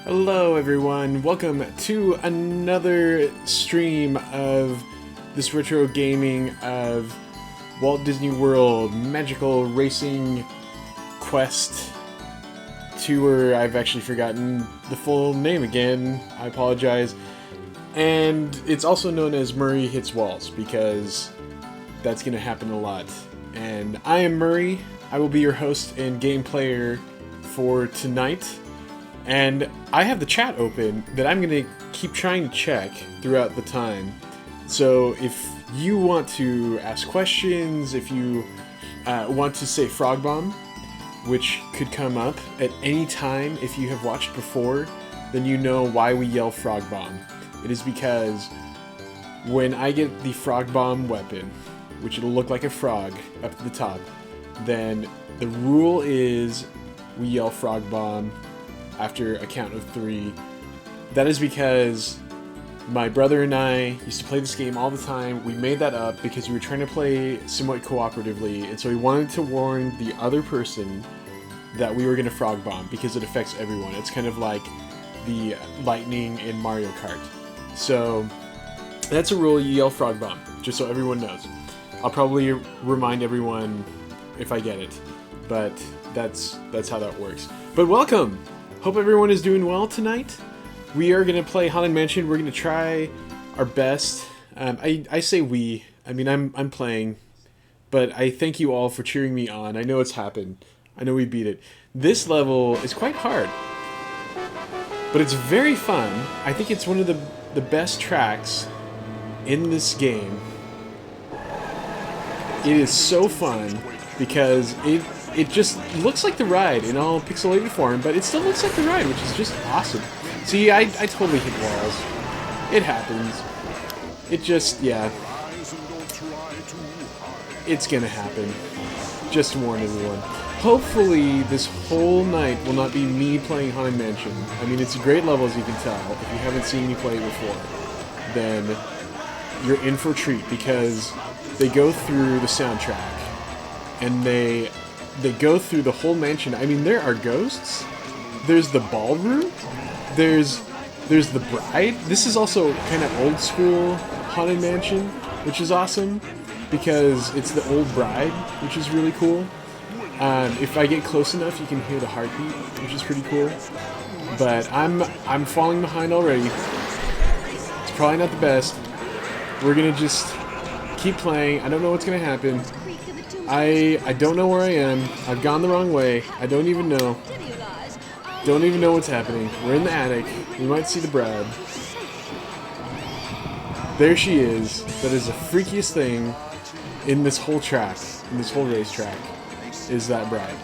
Hello everyone, welcome to another stream of this retro gaming of Walt Disney World Magical Racing Quest Tour. I've actually forgotten the full name again, I apologize. And it's also known as Murray Hits Walls because that's going to happen a lot. And I am Murray, I will be your host and game player for tonight. And I have the chat open that I'm going to keep trying to check throughout the time. So if you want to ask questions, if you want to say Frog Bomb, which could come up at any time if you have watched before, then you know why we yell Frog Bomb. It is because when I get the Frog Bomb weapon, which it'll look like a frog up at the top, then the rule is we yell Frog Bomb after a count of 3. That is because my brother and I used to play this game all the time. We made that up because we were trying to play somewhat cooperatively, and so we wanted to warn the other person that we were going to Frog Bomb because it affects everyone. It's kind of like the lightning in Mario Kart. So that's a rule, you yell Frog Bomb, just so everyone knows. I'll probably remind everyone if I get it, but that's how that works. But welcome! Hope everyone is doing well tonight. We are going to play Haunted Mansion. We're going to try our best. I say we. I mean, I'm playing. But I thank you all for cheering me on. I know it's happened. I know we beat it. This level is quite hard. But it's very fun. I think it's one of the best tracks in this game. It is so fun because it just looks like the ride in all pixelated form, but it still looks like the ride, which is just awesome. See, I totally hit walls. It happens. It just, yeah. It's gonna happen. Just to warn everyone. Hopefully, this whole night will not be me playing Haunted Mansion. I mean, it's a great level, as you can tell. If you haven't seen me play it before, then you're in for a treat, because they go through the soundtrack, and they go through the whole mansion. I mean, there are ghosts. There's the ballroom. There's the bride. This is also kind of old school Haunted Mansion, which is awesome because it's the old bride, which is really cool. If I get close enough, you can hear the heartbeat, which is pretty cool. But I'm falling behind already. It's probably not the best. We're gonna just keep playing. I don't know what's gonna happen. I don't know where I am. I've gone the wrong way. I don't even know. Don't even know what's happening. We're in the attic. We might see the bride. There she is. That is the freakiest thing in this whole track, in this whole racetrack, is that bride.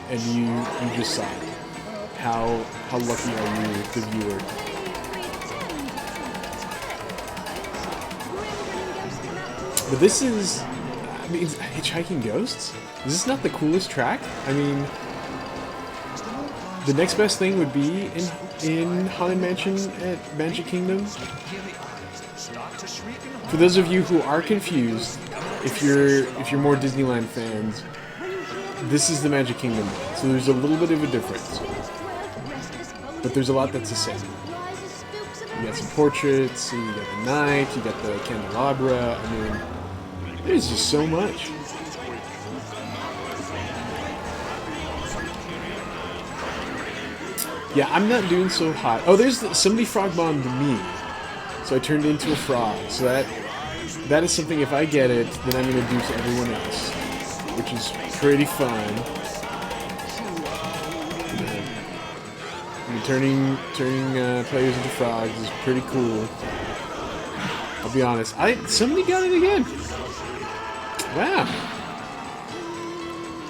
And you just saw it. How lucky are you, the viewer? But this is... I mean, Hitchhiking Ghosts? Is this not the coolest track? I mean, the next best thing would be in Haunted Mansion at Magic Kingdom. For those of you who are confused, if you're more Disneyland fans, this is the Magic Kingdom. So there's a little bit of a difference, but there's a lot that's the same. You got some portraits, you got the knight, you got the candelabra. I mean, there's just so much. Yeah, I'm not doing so hot. Oh, somebody frog bombed me, so I turned into a frog. So that is something. If I get it, then I'm gonna do to everyone else, which is pretty fun. I mean, turning players into frogs is pretty cool. I'll be honest. Somebody got it again. Wow.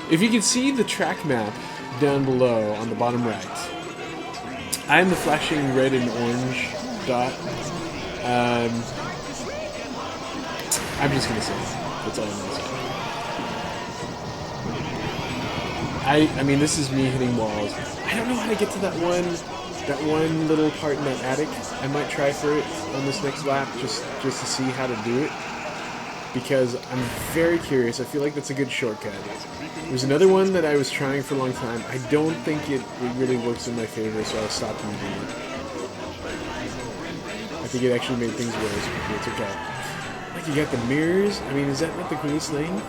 If you can see the track map down below on the bottom right, I'm the flashing red and orange dot. I'm just gonna say it. That's all I'm gonna say. I mean, this is me hitting walls. I don't know how to get to that one little part in that attic. I might try for it on this next lap just to see how to do it. because I'm very curious. I feel like that's a good shortcut. There's another one that I was trying for a long time. I don't think it really works in my favor, so I stopped using it. I think it actually made things worse, but it's okay. Like, you got the mirrors? I mean, is that not the coolest thing?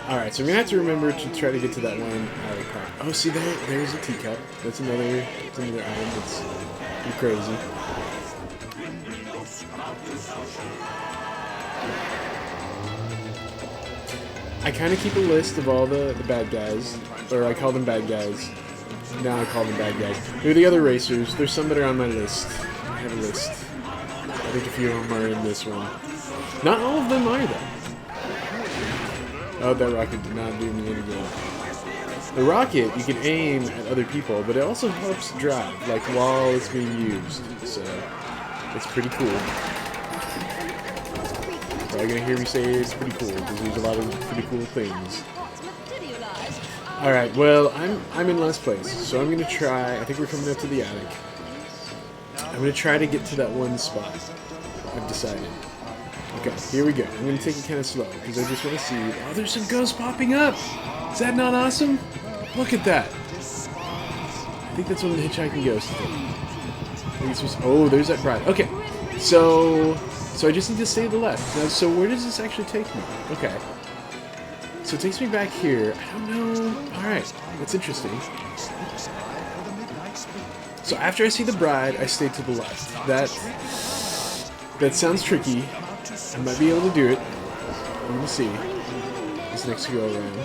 Alright, so I'm gonna have to remember to try to get to that one part. Oh, see, there's a teacup. That's another item that's pretty crazy. I kind of keep a list of all the bad guys, or I call them bad guys. Now I call them bad guys. They're the other racers. There's some that are on my list. I have a list. I think a few of them are in this one. Not all of them are, though. Oh, that rocket did not do me any good. The rocket, you can aim at other people, but it also helps drive, like while it's being used. So, it's pretty cool. You're gonna hear me say it's pretty cool, because there's a lot of pretty cool things. Alright, well, I'm in last place, so I'm gonna try. I think we're coming up to the attic. I'm gonna try to get to that one spot. I've decided. Okay, here we go. I'm gonna take it kind of slow, because I just want to see. Oh, there's some ghosts popping up! Is that not awesome? Look at that! I think that's one of the hitchhiking ghosts. Oh, there's that bride. Okay, so I just need to stay to the left. Now, so where does this actually take me? Okay. So it takes me back here. I don't know. Alright, that's interesting. So after I see the bride, I stay to the left. That sounds tricky. I might be able to do it. I'm gonna see. This next go around.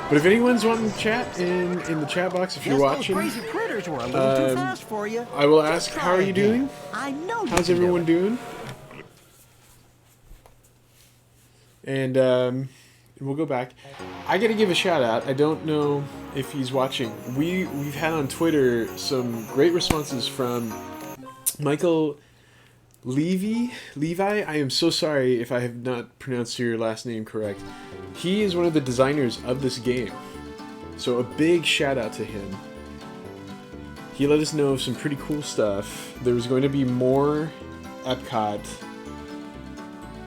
But if anyone's wanting to chat in the chat box, if you're watching, I will ask, how are you doing? How's everyone doing? And we'll go back. I gotta give a shout out. I don't know if he's watching. We've had on Twitter some great responses from Michael Levi. I am so sorry if I have not pronounced your last name correct. He is one of the designers of this game. So a big shout out to him. He let us know of some pretty cool stuff. There was going to be more Epcot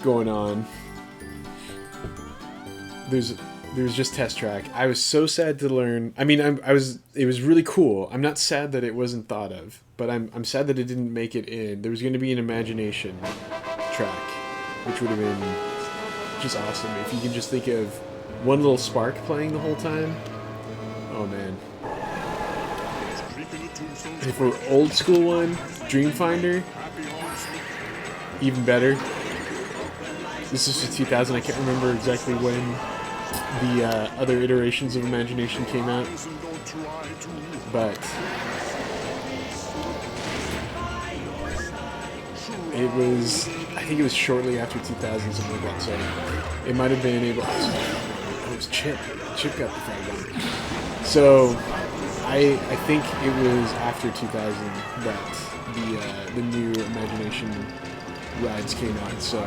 going on. There's just Test Track. I was so sad to learn. I mean, it was really cool. I'm not sad that it wasn't thought of, but I'm sad that it didn't make it in. There was going to be an Imagination track, which would have been just awesome. If you can just think of one little spark playing the whole time. Oh man. And for old school one, Dreamfinder, even better. This is just 2000. I can't remember exactly when the other iterations of Imagination came out, but it was, I think it was shortly after 2000, something like that, so it might have been able, it was Chip got the flag on. So I think it was after 2000 that the new Imagination rides came out, so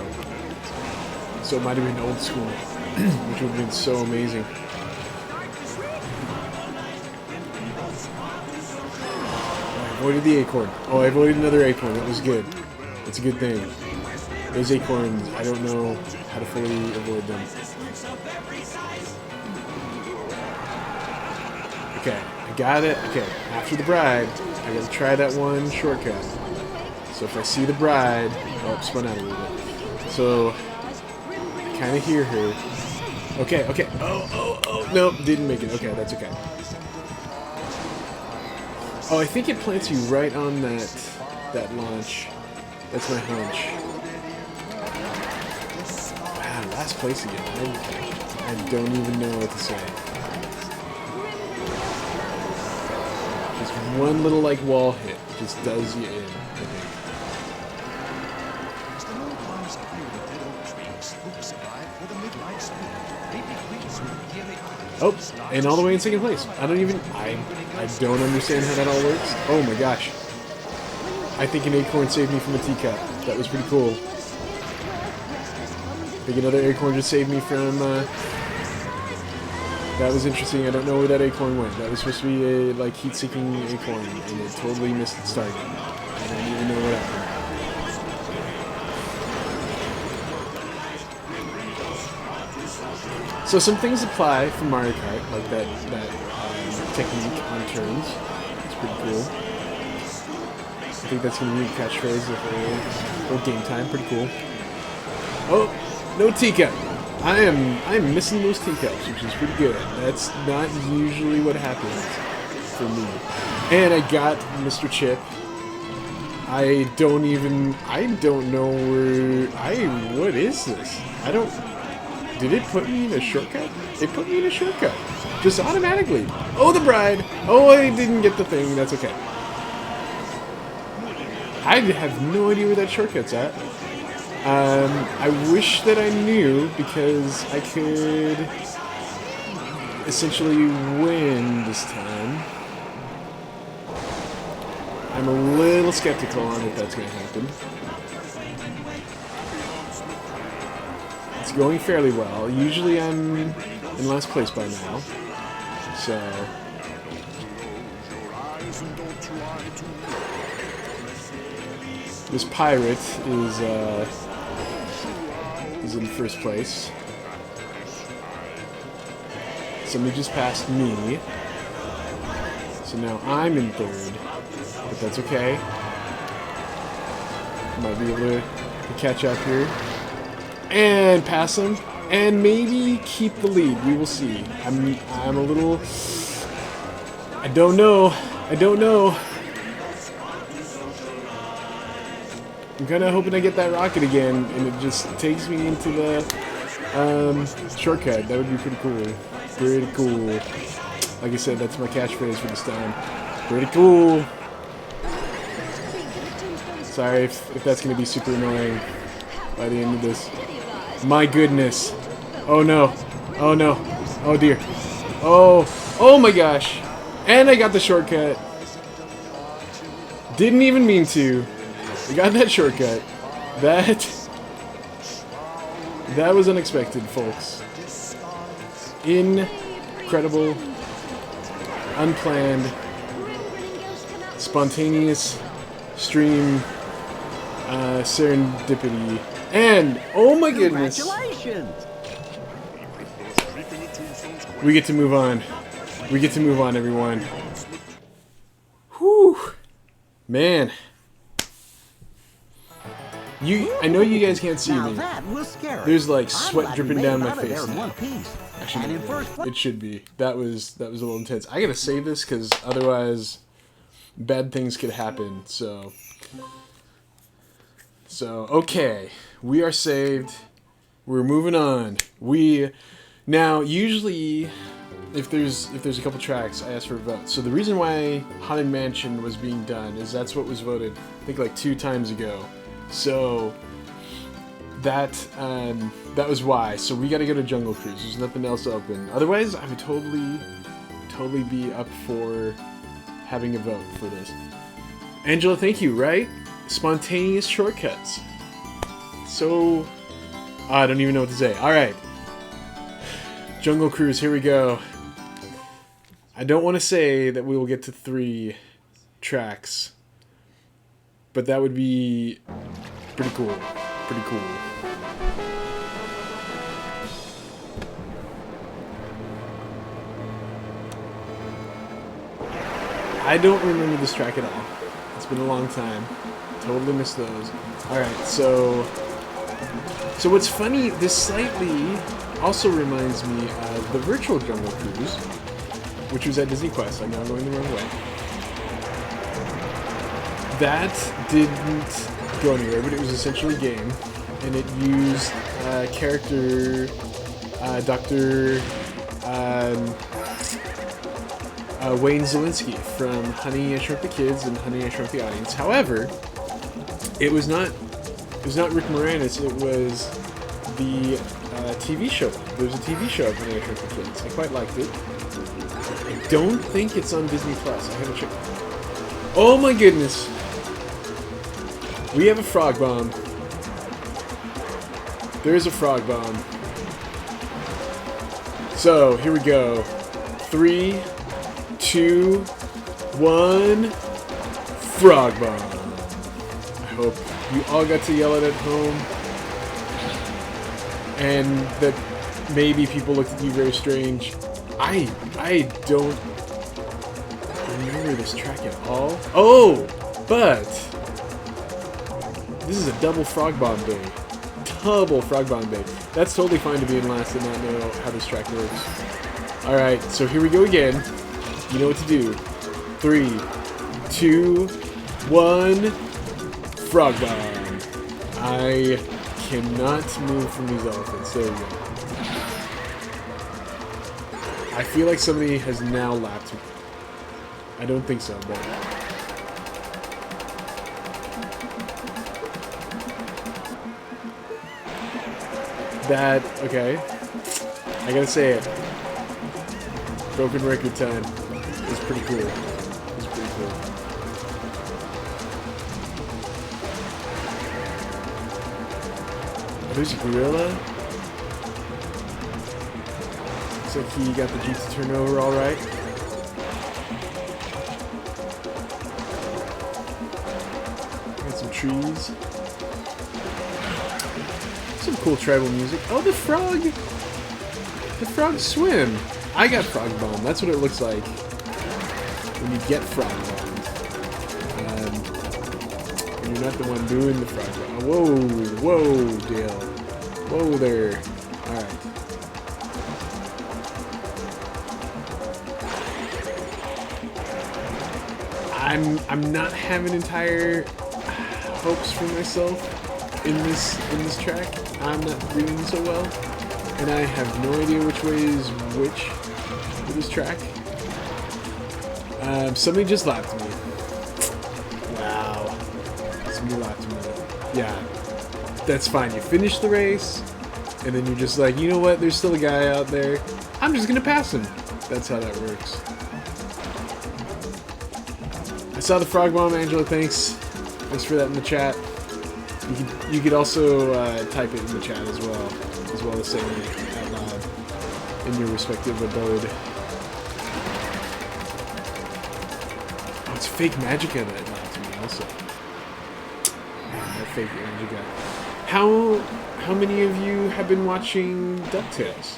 it might have been old school, which would have been so amazing. I avoided the acorn. Oh, I avoided another acorn. That was good. It's a good thing. Those acorns, I don't know how to fully avoid them. Okay, I got it. Okay, after the bride, I gotta try that one shortcut. So if I see the bride, oh, spun out a little bit. So kind of hear her. Okay. Oh, no, didn't make it. Okay, that's okay. Oh, I think it plants you right on that launch. That's my hunch. Wow, last place again. I don't even know what to say. Just one little wall hit just does you in, I think. Oh, and all the way in second place. I don't understand how that all works. Oh my gosh. I think an acorn saved me from a teacup. That was pretty cool. I think another acorn just saved me from that That was interesting. I don't know where that acorn went. That was supposed to be a like heat-seeking acorn, and it totally missed its target. I don't even know what happened. So some things apply from Mario Kart, like that technique on turns. It's pretty cool. I think that's going to be a catchphrase of whole game time. Pretty cool. Oh, no teacup. I am missing those teacups, which is pretty good. That's not usually what happens for me. And I got Mr. Chip. I don't know what is this? Did it put me in a shortcut? It put me in a shortcut. Just automatically. Oh, the bride. Oh, I didn't get the thing. That's okay. I have no idea where that shortcut's at. I wish that I knew, because I could essentially win this time. I'm a little skeptical on if that's going to happen. It's going fairly well. Usually I'm in last place by now. So... this pirate is in first place. Somebody just passed me. So now I'm in third. But that's okay. Might be able to catch up here. And pass him. And maybe keep the lead. We will see. I'm a little... I don't know. I'm kind of hoping I get that rocket again, and it just takes me into the shortcut. That would be pretty cool. Pretty cool. Like I said, that's my catchphrase for this time. Pretty cool. Sorry if that's going to be super annoying by the end of this. My goodness. Oh no. Oh no. Oh dear. Oh my gosh. And I got the shortcut. Didn't even mean to. I got that shortcut. That was unexpected, folks. Incredible, unplanned, spontaneous stream serendipity. And oh my goodness, we get to move on. We get to move on, everyone. Whew, man. I know you guys can't see me. There's like sweat dripping down my face now. Actually, it should be. That was a little intense. I gotta save this because otherwise, bad things could happen. So okay, we are saved. We're moving on. Now usually, if there's a couple tracks, I ask for a vote. So the reason why Haunted Mansion was being done is that's what was voted. I think like 2 times ago. So that was why. So we got to go to Jungle Cruise. There's nothing else open. Otherwise, I would totally be up for having a vote for this. Angela, thank you. Right? Spontaneous shortcuts. So I don't even know what to say. All right, Jungle Cruise. Here we go. I don't want to say that we will get to 3 tracks, but that would be pretty cool. Pretty cool. I don't remember this track at all. It's been a long time. Totally missed those. Alright, so what's funny, this slightly also reminds me of the virtual Jungle Cruise, which was at Disney Quest. I know I'm going the wrong way. That didn't go anywhere, but it was essentially a game, and it used character Dr. Wayne Zielinski from Honey, I Shrunk the Kids and Honey, I Shrunk the Audience. However, it was not Rick Moranis. It was the TV show. There's a TV show of Honey, I Shrunk the Kids. I quite liked it. I don't think it's on Disney Plus. I haven't checked. Oh my goodness. We have a frog bomb. There is a frog bomb. So, here we go. 3, 2, 1. Frog bomb. I hope you all got to yell it at home, and that maybe people looked at you very strange. I don't remember this track at all. Oh, but this is a double frog bomb day. Double frog bomb day. That's totally fine to be in last and not know how this track works. Alright, so here we go again. You know what to do. 3, 2, 1. Frog bomb. I cannot move from these elephants. There we go. I feel like somebody has now lapped me. I don't think so, but... that, okay. I gotta say it. Broken record time. It's pretty cool. It's pretty cool. Oh, there's a gorilla. Looks like he got the Jeep to turn over alright. Got some trees. Some cool tribal music. Oh, the frog! The frogs swim! I got frog bomb. That's what it looks like when you get frog bomb. And you're not the one doing the frog bomb. Whoa, whoa, Dale. Whoa there. Alright. I'm not having entire hopes for myself in this track. I'm not doing so well, and I have no idea which way is which for this track. Somebody just lapped me. Wow. Somebody lapped me. Yeah. That's fine. You finish the race, and then you're just like, you know what? There's still a guy out there. I'm just gonna pass him. That's how that works. I saw the frog bomb, Angela. Thanks. Thanks for that in the chat. You could also type it in the chat as well as saying it out loud in your respective abode. Oh, it's fake Magica that lapped me also. Man, that fake Magica. How many of you have been watching DuckTales?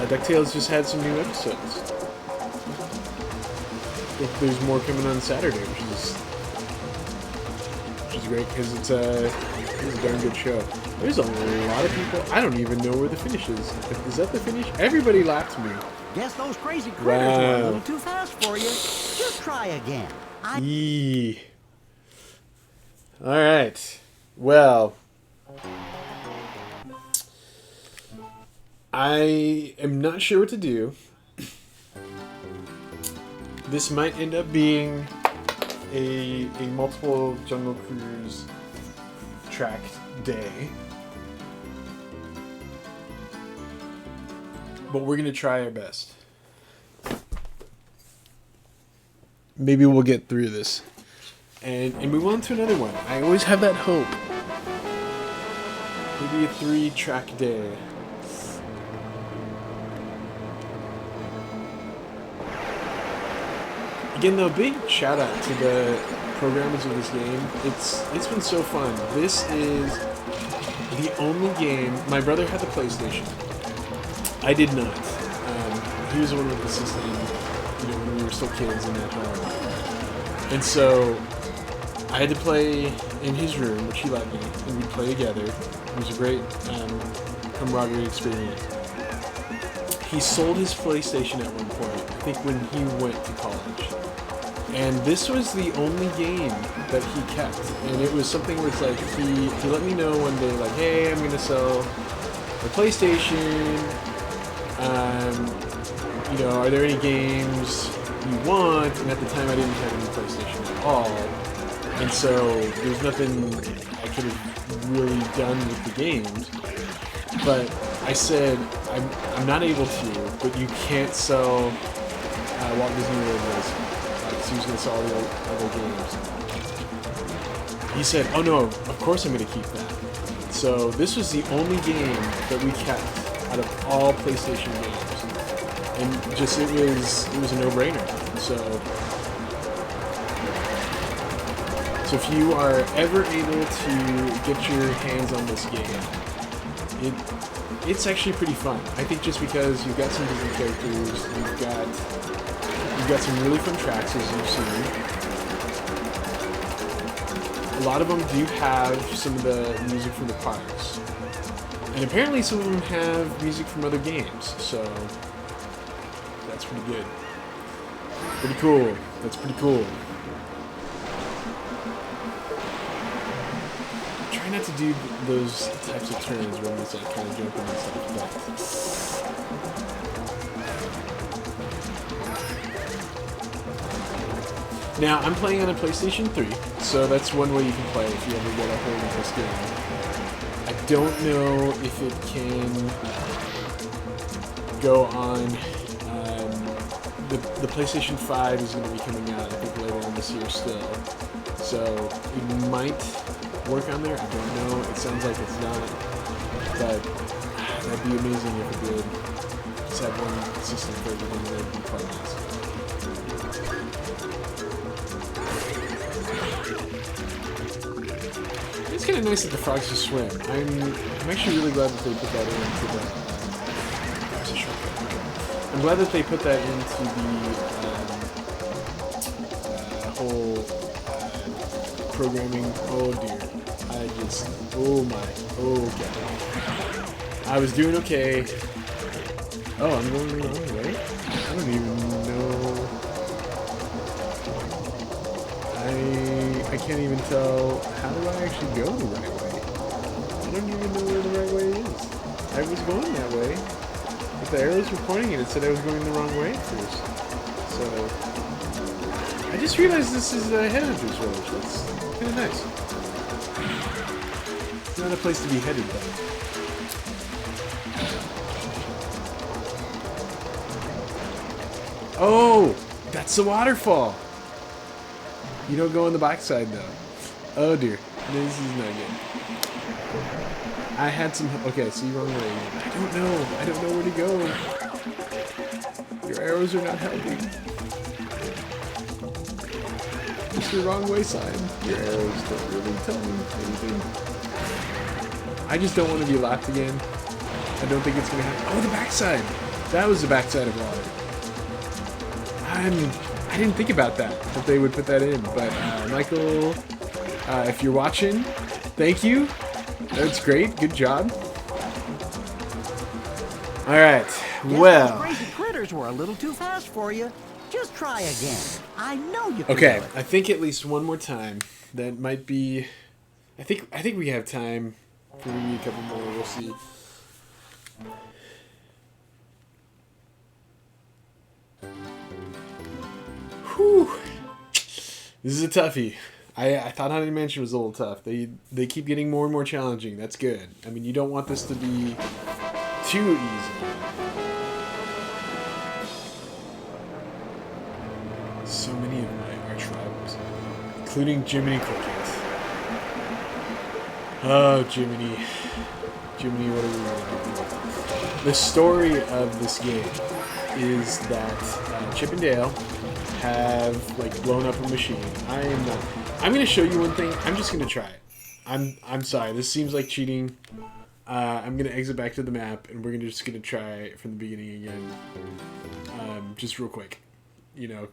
DuckTales just had some new episodes. There's more coming on Saturday, which is great because it's a darn good show. There's a lot of people. I don't even know where the finish is. Is that the finish? Everybody lapped me. Guess those crazy critters were a little too fast for you. Just try again. Yee. All right. Well, I am not sure what to do. This might end up being a multiple Jungle Cruise track day. But we're going to try our best. Maybe we'll get through this. And move on to another one. I always have that hope. Maybe a 3-track day. Again, though, big shout out to the programmers of this game. It's been so fun. This is the only game. My brother had the PlayStation. I did not. He was the one with the system, when we were still kids in that home. And so I had to play in his room, which he let me, and we'd play together. It was a great camaraderie experience. He sold his PlayStation at one point, I think when he went to college. And this was the only game that he kept. And it was something where it's like, he let me know one day, like, hey, I'm going to sell the PlayStation. Are there any games you want? And at the time, I didn't have any PlayStation at all. And so there's nothing I could have really done with the games. But I said, I'm not able to, but you can't sell Walt Disney World Racer. He's going to sell all the other games. He said, oh no, of course I'm going to keep that. So this was the only game that we kept out of all PlayStation games. and just it was a no-brainer. So if you are ever able to get your hands on this game, it's actually pretty fun. I think just because you've got some different characters, you've got some really fun tracks as you've seen. A lot of them do have some of the music from the parks. And apparently some of them have music from other games, so that's pretty good. Pretty cool. That's pretty cool. Try not to do those types of turns where it's like kind of jumping and stuff, but... Now, I'm playing on a PlayStation 3, so that's one way you can play if you ever get a hold of this game. I don't know if it can go on. The PlayStation 5 is going to be coming out, I think, later on this year still. So it might work on there. I don't know. It sounds like it's not. But that'd be amazing if it did. Just have one system for everything. That would be quite nice. It's kind of nice that the frogs just swim. I'm actually really glad that they put that into the... I'm glad that they put that into the whole programming. Oh dear. I was doing okay. Oh, I'm going the wrong way? I don't even know. I can't even tell. How do I actually go the right way? I don't even know where the right way is. I was going that way. But the arrows were pointing and it said I was going the wrong way at first. So I just realized this is a Headhunters Village. That's kind of nice. It's not a place to be headed though. Oh, that's the waterfall. You don't go on the backside though. Oh dear, this is not good. I had some. Okay, so you're wrong way. I don't know where to go. Your arrows are not helping. It's the wrong way sign. Your arrows don't really tell me anything. I just don't want to be lapped again. I don't think it's gonna happen. Oh, the backside. That was the backside of water. I didn't think about that they would put that in. But Michael, if you're watching, thank you. That's great. Good job. All right. Well. Those crazy critters were a little too fast for you. Just try again. I know you can. Okay. Do it. I think at least one more time. That might be. I think we have time for maybe a couple more. We'll see. Whew. This is a toughie. I thought Haunted Mansion was a little tough. They keep getting more and more challenging. That's good. I mean, you don't want this to be too easy. So many of my arch rivals, including Jiminy Cricket. Oh, Jiminy. Jiminy, what are we going to do? The story of this game is that Chip and Dale have like blown up a machine. I'm gonna show you one thing. I'm just gonna try it. I'm sorry. This seems like cheating. I'm gonna exit back to the map, and we're just gonna try it from the beginning again. Just real quick. You know,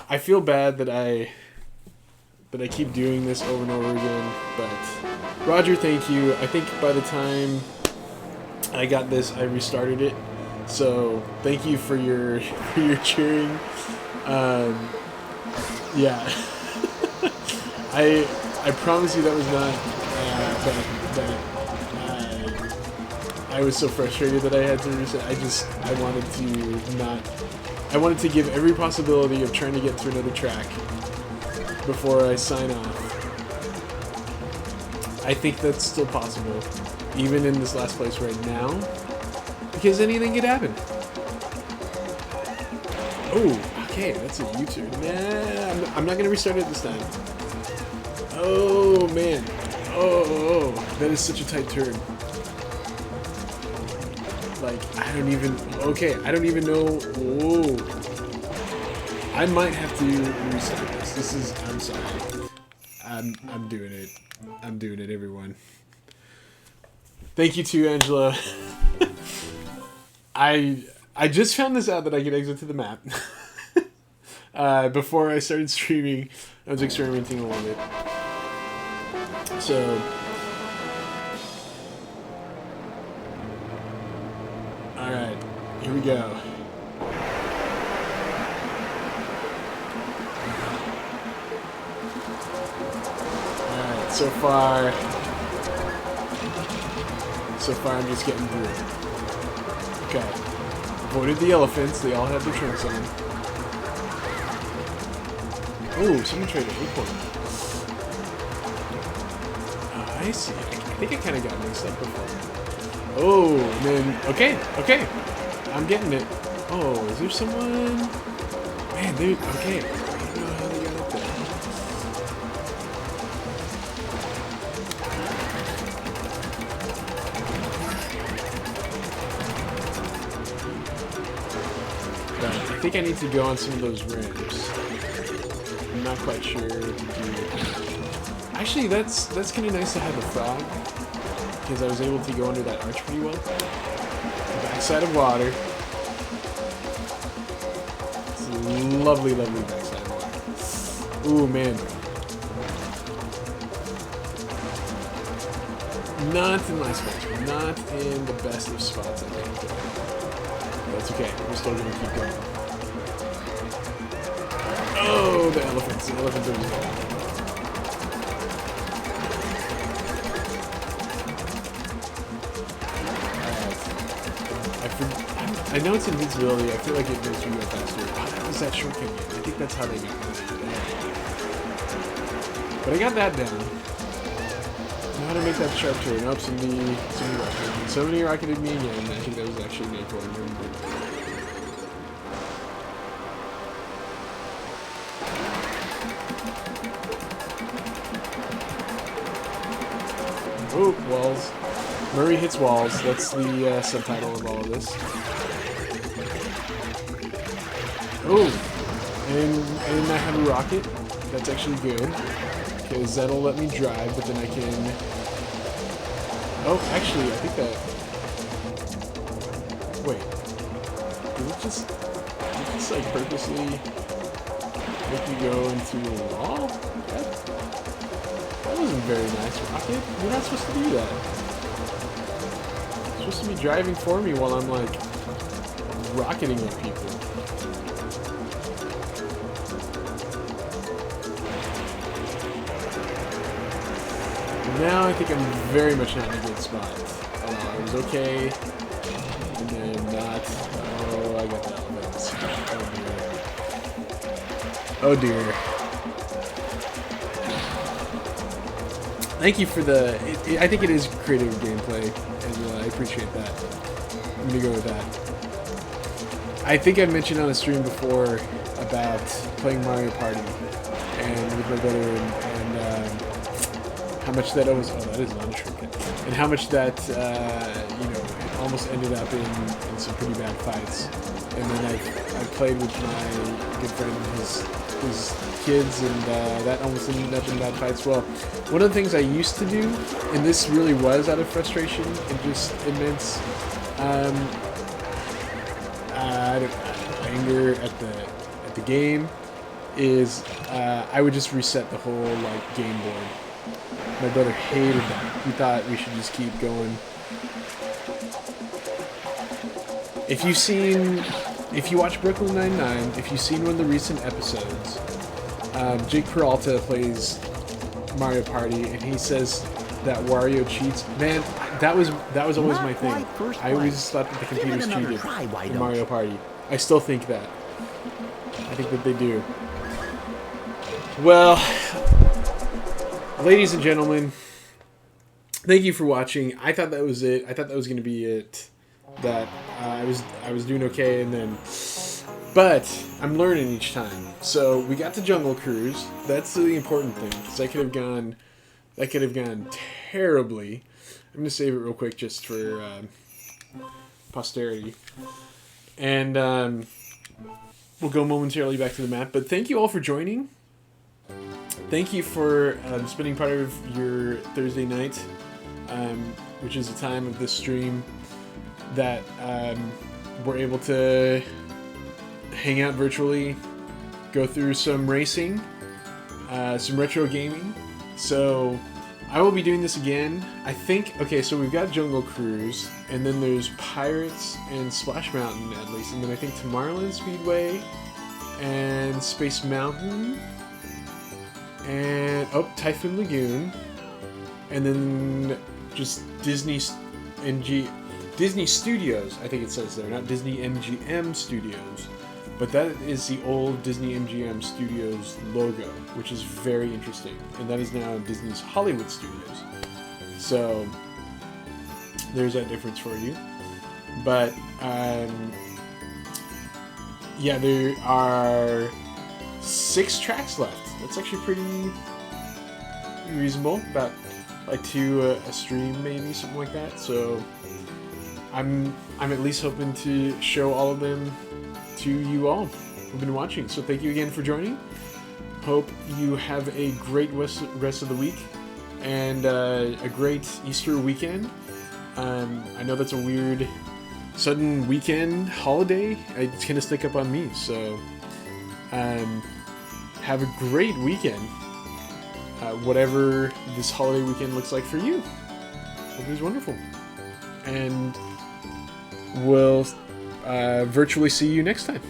I feel bad that I keep doing this over and over again. But Roger, thank you. I think by the time I got this, I restarted it. So thank you for your cheering. Yeah, I promise you that was not I was so frustrated that I had to reset. I wanted to give every possibility of trying to get to another track before I sign off. I think that's still possible, even in this last place right now, because anything could happen. Oh, okay, that's a U-turn. Nah, I'm not gonna restart it this time. Oh man, oh, that is such a tight turn. Like, I don't even... Okay, I don't even know... Whoa. I might have to restart this. This is... I'm sorry. I'm doing it. I'm doing it, everyone. Thank you to Angela. I just found this out that I could exit to the map. Before I started streaming, I was experimenting a little bit. So... Alright, here we go. Alright, so far I'm just getting through it. Okay. Avoided the elephants, they all had their trunks on. Oh, someone tried to acorn. Oh, I see. I think I kind of got mixed up before. Oh, and then, okay, I'm getting it. Oh, is there someone? Man, dude, okay. I don't know how they got up there. But I think I need to go on some of those ramps. I'm not quite sure what to do. Actually, that's kind of nice to have a frog. Because I was able to go under that arch pretty well. The backside of water. It's a lovely, lovely backside of water. Ooh, man. Not in my spots. Not in the best of spots, I think. That's okay. We're still going to keep going. Oh, the elephants. The elephants are there. I know it's invincibility. I feel like it makes you go faster. Oh, that was that shortcut game. I think that's how they got me. But I got that down. Now how to make that sharp turn. Oh, somebody rocketed. Somebody rocketed me again. I think that was actually an acorn. Oh, walls. Murray hits walls. That's the subtitle of all of this. Oh, and I have a rocket. That's actually good, because that'll let me drive, but then I can... Oh, actually, I think that... Wait. Did it just like, purposely make you go into a wall? That wasn't very nice, rocket. You're not supposed to do that. You're supposed to be driving for me while I'm, like, rocketing at people. Now I think I'm very much not in a good spot. I was okay, and then not. Oh, I got the elements. Oh dear. Thank you for the... I think it is creative gameplay, and I appreciate that. I'm gonna go with that. I think I mentioned on a stream before about playing Mario Party, and with my brother, and how much that was... Oh, that is not a shortcut. And how much that, you know, it almost ended up in some pretty bad fights. And then I played with my good friend and his kids, and that almost ended up in bad fights. Well, one of the things I used to do, and this really was out of frustration and just immense anger at the game, is I would just reset the whole like game board. My brother hated that. He thought we should just keep going. If you watch Brooklyn Nine-Nine, if you've seen one of the recent episodes, Jake Peralta plays Mario Party, and he says that Wario cheats. Man, that was always my thing. I always thought that the computers cheated in Mario Party. I still think that. I think that they do. Well, ladies and gentlemen, thank you for watching. I thought that was it. I thought that was going to be it. That I was doing okay, and then, but I'm learning each time. So we got to Jungle Cruise. That's the important thing, because that could have gone terribly. I'm gonna save it real quick just for posterity. And we'll go momentarily back to the map. But thank you all for joining. Thank you for spending part of your Thursday night, which is the time of this stream that we're able to hang out virtually, go through some racing, some retro gaming. So I will be doing this again. I think, okay, so we've got Jungle Cruise, and then there's Pirates and Splash Mountain at least, and then I think Tomorrowland Speedway and Space Mountain and Typhoon Lagoon, and then just Disney Studios, I think it says there, not Disney MGM Studios, but that is the old Disney MGM Studios logo, which is very interesting, and that is now Disney's Hollywood Studios. So there's that difference for you. But yeah, there are 6 tracks left. That's actually pretty reasonable, about like 2 a stream, maybe something like that. So I'm at least hoping to show all of them to you all who've been watching. So thank you again for joining. Hope you have a great rest of the week and a great Easter weekend. I know that's a weird sudden weekend holiday. It's gonna stick up on me. So have a great weekend. Whatever this holiday weekend looks like for you. Hope it was wonderful. And we'll virtually see you next time.